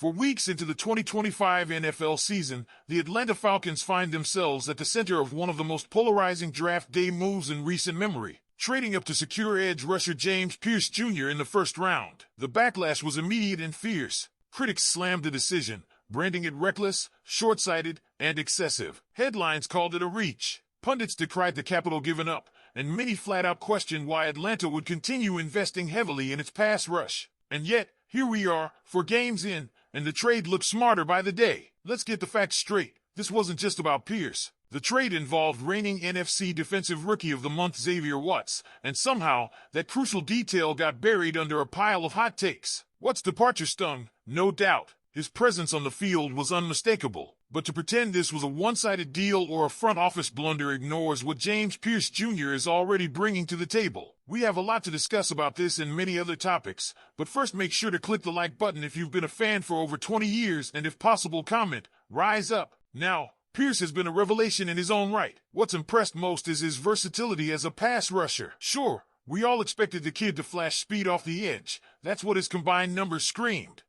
For weeks into the 2025 NFL season, the Atlanta Falcons find themselves at the center of one of the most polarizing draft day moves in recent memory, trading up to secure edge rusher James Pierce Jr. in the first round. The backlash was immediate and fierce. Critics slammed the decision, branding it reckless, short-sighted, and excessive. Headlines called it a reach. Pundits decried the capital given up, and many flat-out questioned why Atlanta would continue investing heavily in its pass rush. And yet, here we are, 4 games in, and the trade looks smarter by the day. Let's get the facts straight. This wasn't just about Pierce. The trade involved reigning NFC Defensive Rookie of the Month Xavier Watts, and somehow, that crucial detail got buried under a pile of hot takes. Watts' departure stung, no doubt. His presence on the field was unmistakable. But to pretend this was a one-sided deal or a front office blunder ignores what James Pierce Jr. is already bringing to the table. We have a lot to discuss about this and many other topics, but first make sure to click the like button if you've been a fan for over 20 years and if possible comment, rise up. Now, Pierce has been a revelation in his own right. What's impressed most is his versatility as a pass rusher. Sure, we all expected the kid to flash speed off the edge. That's what his combined numbers screamed.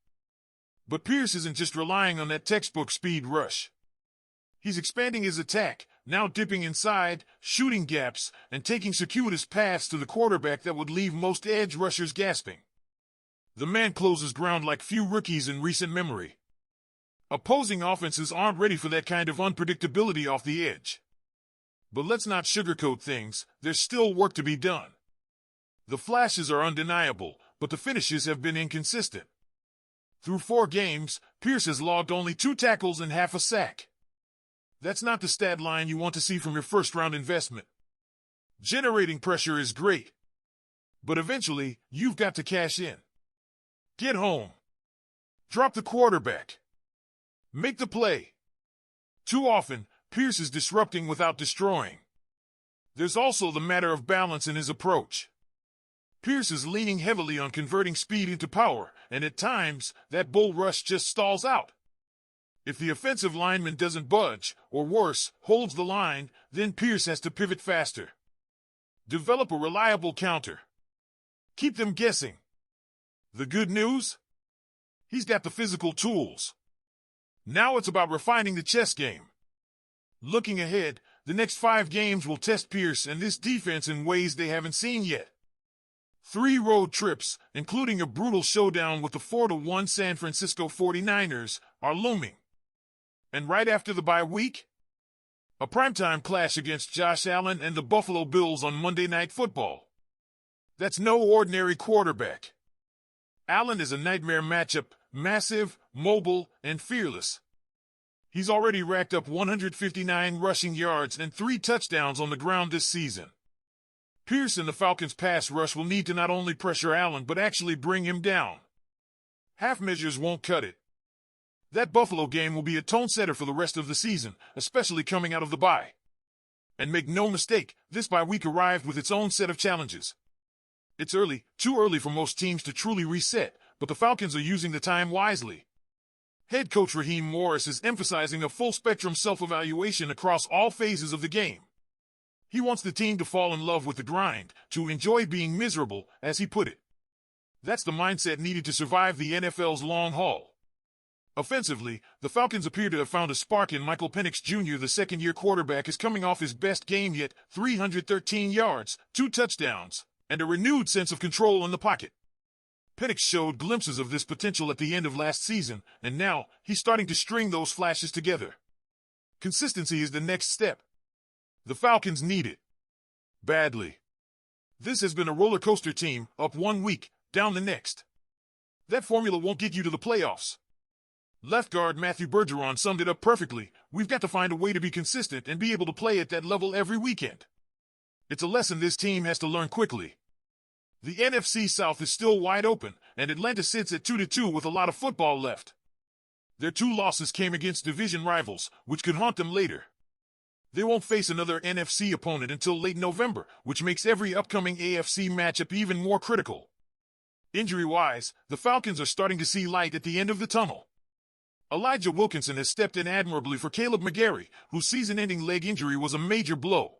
But Pierce isn't just relying on that textbook speed rush. He's expanding his attack, now dipping inside, shooting gaps, and taking circuitous paths to the quarterback that would leave most edge rushers gasping. The man closes ground like few rookies in recent memory. Opposing offenses aren't ready for that kind of unpredictability off the edge. But let's not sugarcoat things, there's still work to be done. The flashes are undeniable, but the finishes have been inconsistent. Through 4 games, Pierce has logged only 2 tackles and half a sack. That's not the stat line you want to see from your first-round investment. Generating pressure is great, but eventually, you've got to cash in. Get home. Drop the quarterback. Make the play. Too often, Pierce is disrupting without destroying. There's also the matter of balance in his approach. Pierce is leaning heavily on converting speed into power, and at times, that bull rush just stalls out. If the offensive lineman doesn't budge, or worse, holds the line, then Pierce has to pivot faster. Develop a reliable counter. Keep them guessing. The good news? He's got the physical tools. Now it's about refining the chess game. Looking ahead, the next 5 games will test Pierce and this defense in ways they haven't seen yet. 3 road trips, including a brutal showdown with the 4-1 San Francisco 49ers, are looming. And right after the bye week, a primetime clash against Josh Allen and the Buffalo Bills on Monday Night Football. That's no ordinary quarterback. Allen is a nightmare matchup, massive, mobile, and fearless. He's already racked up 159 rushing yards and 3 touchdowns on the ground this season. Pierce and the Falcons' pass rush will need to not only pressure Allen but actually bring him down. Half measures won't cut it. That Buffalo game will be a tone setter for the rest of the season, especially coming out of the bye. And make no mistake, this bye week arrived with its own set of challenges. It's early, too early for most teams to truly reset, but the Falcons are using the time wisely. Head coach Raheem Morris is emphasizing a full-spectrum self-evaluation across all phases of the game. He wants the team to fall in love with the grind, to enjoy being miserable, as he put it. That's the mindset needed to survive the NFL's long haul. Offensively, the Falcons appear to have found a spark in Michael Penix Jr. The second-year quarterback is coming off his best game yet, 313 yards, 2 touchdowns, and a renewed sense of control in the pocket. Penix showed glimpses of this potential at the end of last season, and now he's starting to string those flashes together. Consistency is the next step. The Falcons need it. Badly. This has been a roller coaster team, up 1 week, down the next. That formula won't get you to the playoffs. Left guard Matthew Bergeron summed it up perfectly. We've got to find a way to be consistent and be able to play at that level every weekend. It's a lesson this team has to learn quickly. The NFC South is still wide open, and Atlanta sits at 2-2 with a lot of football left. Their 2 losses came against division rivals, which could haunt them later. They won't face another NFC opponent until late November, which makes every upcoming AFC matchup even more critical. Injury-wise, the Falcons are starting to see light at the end of the tunnel. Elijah Wilkinson has stepped in admirably for Caleb McGarry, whose season-ending leg injury was a major blow.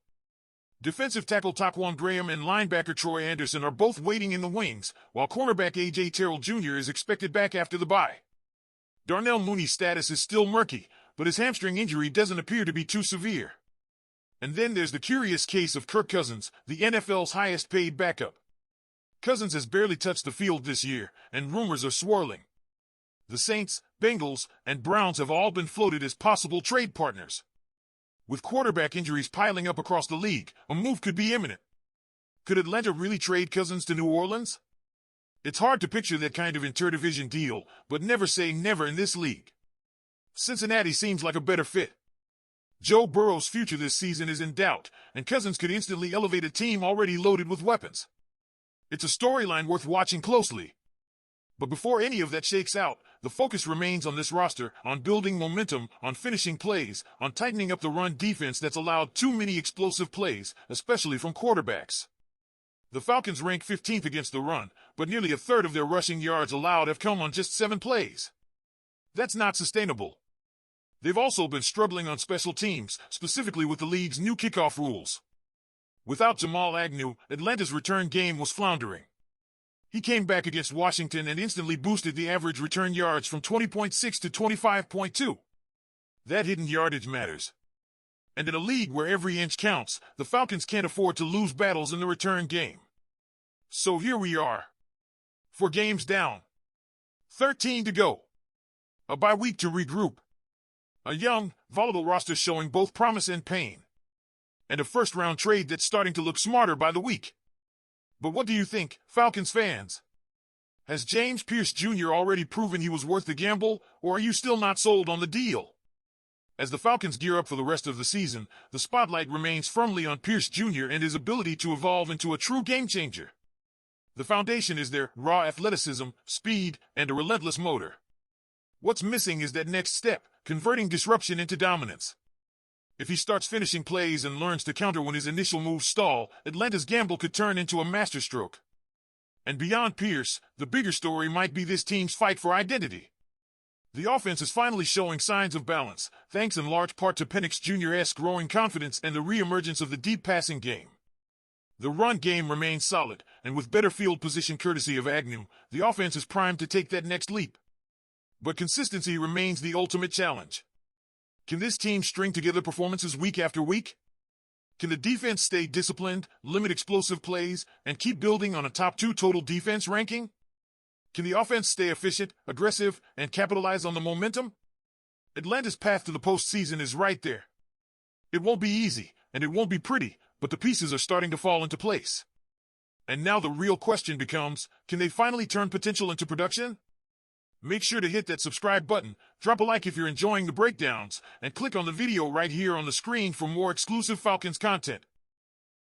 Defensive tackle Taquan Graham and linebacker Troy Anderson are both waiting in the wings, while cornerback A.J. Terrell Jr. is expected back after the bye. Darnell Mooney's status is still murky, but his hamstring injury doesn't appear to be too severe. And then there's the curious case of Kirk Cousins, the NFL's highest-paid backup. Cousins has barely touched the field this year, and rumors are swirling. The Saints, Bengals, and Browns have all been floated as possible trade partners. With quarterback injuries piling up across the league, a move could be imminent. Could Atlanta really trade Cousins to New Orleans? It's hard to picture that kind of interdivision deal, but never say never in this league. Cincinnati seems like a better fit. Joe Burrow's future this season is in doubt, and Cousins could instantly elevate a team already loaded with weapons. It's a storyline worth watching closely. But before any of that shakes out, the focus remains on this roster, on building momentum, on finishing plays, on tightening up the run defense that's allowed too many explosive plays, especially from quarterbacks. The Falcons rank 15th against the run, but nearly a third of their rushing yards allowed have come on just 7 plays. That's not sustainable. They've also been struggling on special teams, specifically with the league's new kickoff rules. Without Jamal Agnew, Atlanta's return game was floundering. He came back against Washington and instantly boosted the average return yards from 20.6 to 25.2. That hidden yardage matters. And in a league where every inch counts, the Falcons can't afford to lose battles in the return game. So here we are. 4 games down. 13 to go. A bye week to regroup. A young, volatile roster showing both promise and pain. And a first-round trade that's starting to look smarter by the week. But what do you think, Falcons fans? Has James Pierce Jr. already proven he was worth the gamble, or are you still not sold on the deal? As the Falcons gear up for the rest of the season, the spotlight remains firmly on Pierce Jr. and his ability to evolve into a true game-changer. The foundation is their raw athleticism, speed, and a relentless motor. What's missing is that next step, converting disruption into dominance. If he starts finishing plays and learns to counter when his initial moves stall, Atlanta's gamble could turn into a masterstroke. And beyond Pierce, the bigger story might be this team's fight for identity. The offense is finally showing signs of balance, thanks in large part to Penix Jr.'s growing confidence and the re-emergence of the deep passing game. The run game remains solid, and with better field position courtesy of Agnew, the offense is primed to take that next leap. But consistency remains the ultimate challenge. Can this team string together performances week after week? Can the defense stay disciplined, limit explosive plays, and keep building on a top 2 total defense ranking? Can the offense stay efficient, aggressive, and capitalize on the momentum? Atlanta's path to the postseason is right there. It won't be easy, and it won't be pretty, but the pieces are starting to fall into place. And now the real question becomes, can they finally turn potential into production? Make sure to hit that subscribe button, drop a like if you're enjoying the breakdowns, and click on the video right here on the screen for more exclusive Falcons content.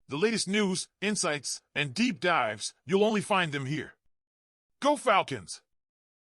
The latest news, insights, and deep dives, you'll only find them here. Go Falcons!